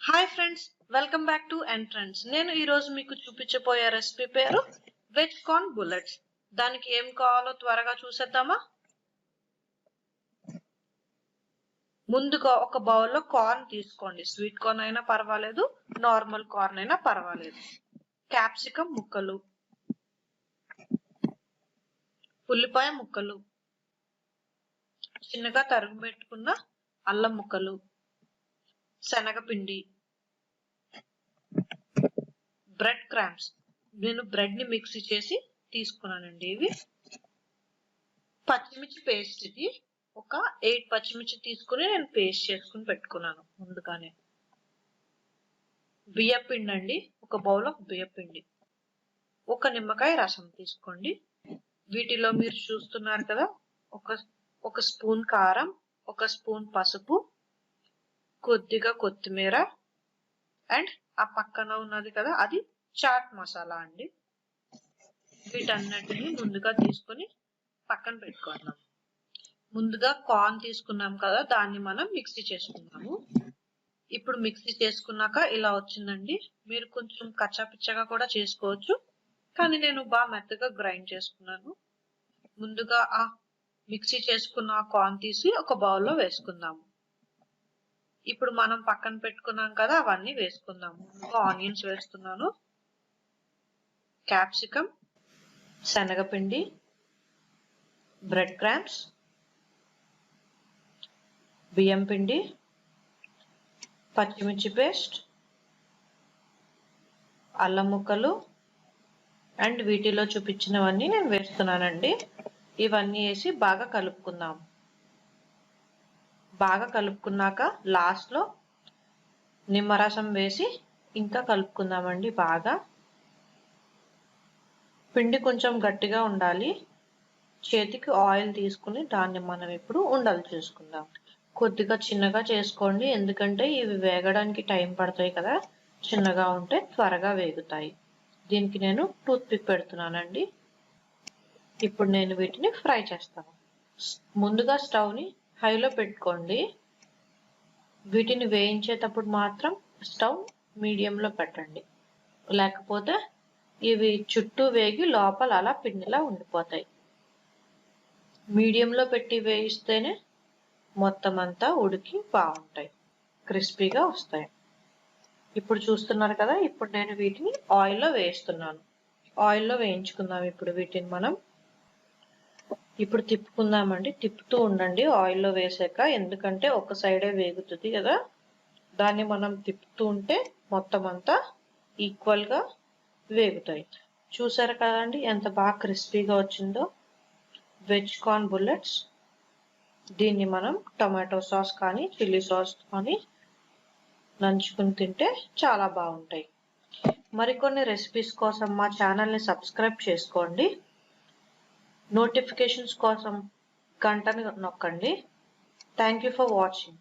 Hi friends, welcome back to entrance. నేను ఈ రోజు మీకు చూపించబోయే రెసిపీ పేరు వెజ్ కార్న్ బుల్లెట్స్. దానికి ఏం కావాలో త్వరగా చూసేద్దామా. ముందుగా ఒక బౌల్లో కార్న్ తీసుకోండి. స్వీట్ కార్న్ అయినా పర్వాలేదు, నార్మల్ కార్న్ అయినా పర్వాలేదు. క్యాప్సికమ్ ముక్కలు, ఉల్లిపాయ ముక్కలు, చిన్నగా తరుగు పెట్టుకున్న అల్లం ముక్కలు, శనగపిండి, బ్రెడ్ క్రాంబ్స్. నేను బ్రెడ్ ని మిక్సీ చేసి తీసుకున్నానండి. ఇవి పచ్చిమిర్చి పేస్ట్. ఇది ఒక 8 పచ్చిమిర్చి తీసుకుని నేను పేస్ట్ చేసుకుని పెట్టుకున్నాను ముందుగానే. బియ్యపిండి అండి, ఒక బౌల్ ఆఫ్ బియ్యపిండి. ఒక నిమ్మకాయ రసం తీసుకోండి. వీటిలో మీరు చూస్తున్నారు కదా, ఒక స్పూన్ కారం, ఒక స్పూన్ పసుపు, కొద్దిగా కొత్తిమీర, అండ్ ఆ పక్కన ఉన్నది కదా అది చాట్ మసాలా అండి. వీటన్నిటిని ముందుగా తీసుకొని పక్కన పెట్టుకుందాం. ముందుగా కార్న్ తీసుకున్నాం కదా, దాన్ని మనం మిక్సీ చేసుకున్నాము. ఇప్పుడు మిక్సీ చేసుకున్నాక ఇలా వచ్చిందండి. మీరు కొంచెం కచ్చాపిచ్చగా కూడా చేసుకోవచ్చు, కానీ నేను బాగా మెత్తగా గ్రైండ్ చేసుకున్నాను. ముందుగా ఆ మిక్సీ చేసుకున్న కార్న్ తీసి ఒక బౌల్లో వేసుకుందాము. ఇప్పుడు మనం పక్కన పెట్టుకున్నాం కదా, అవన్నీ వేసుకుందాము. ఆనియన్స్ వేస్తున్నాను, క్యాప్సికమ్, శనగపిండి, బ్రెడ్ క్రాంబ్స్, బియ్యం పిండి, పచ్చిమిర్చి పేస్ట్, అల్లం ముక్కలు, అండ్ వీటిలో చూపించినవన్నీ నేను వేస్తున్నానండి. ఇవన్నీ వేసి బాగా కలుపుకుందాం. బాగా కలుపుకున్నాక లాస్ట్ లో నిమ్మరసం వేసి ఇంకా కలుపుకుందామండి. బాగా పిండి కొంచెం గట్టిగా ఉండాలి. చేతికి ఆయిల్ తీసుకుని దాన్ని మనం ఇప్పుడు ఉండలు చేసుకుందాం. కొద్దిగా చిన్నగా చేసుకోండి, ఎందుకంటే ఇవి వేగడానికి టైం పడతాయి కదా. చిన్నగా ఉంటే త్వరగా వేగుతాయి. దీనికి నేను టూత్ పిక్ పెడుతున్నానండి. ఇప్పుడు నేను వీటిని ఫ్రై చేస్తాను. ముందుగా స్టవ్ ని హైలో పెట్టుకోండి. వీటిని వేయించేటప్పుడు మాత్రం స్టవ్ మీడియంలో పెట్టండి, లేకపోతే ఇవి చుట్టూ వేగి లోపల అలా పిండిలా ఉండిపోతాయి. మీడియంలో పెట్టి వేయిస్తేనే మొత్తం అంతా ఉడికి బాగుంటాయి, క్రిస్పీగా వస్తాయి. ఇప్పుడు చూస్తున్నారు కదా, ఇప్పుడు నేను వీటిని ఆయిల్లో వేయిస్తున్నాను. ఆయిల్లో వేయించుకుందాం ఇప్పుడు వీటిని మనం. ఇప్పుడు తిప్పుకుందామండి. తిప్పుతూ ఉండండి ఆయిల్లో వేసాక, ఎందుకంటే ఒక సైడే వేగుతుంది కదా. దాన్ని మనం తిప్పుతూ ఉంటే మొత్తం అంతా ఈక్వల్ గా వేగుతాయి. చూసారు కదండి ఎంత బాగా క్రిస్పీగా వచ్చిందో వెజ్ కార్న్ బుల్లెట్స్. దీన్ని మనం టొమాటో సాస్ కానీ చిల్లీ సాస్ కానీ నంచుకుని తింటే చాలా బాగుంటాయి. మరికొన్ని రెసిపీస్ కోసం మా ఛానల్ని సబ్స్క్రైబ్ చేసుకోండి. నోటిఫికేషన్స్ కోసం గంటని నొక్కండి. Thank you for watching.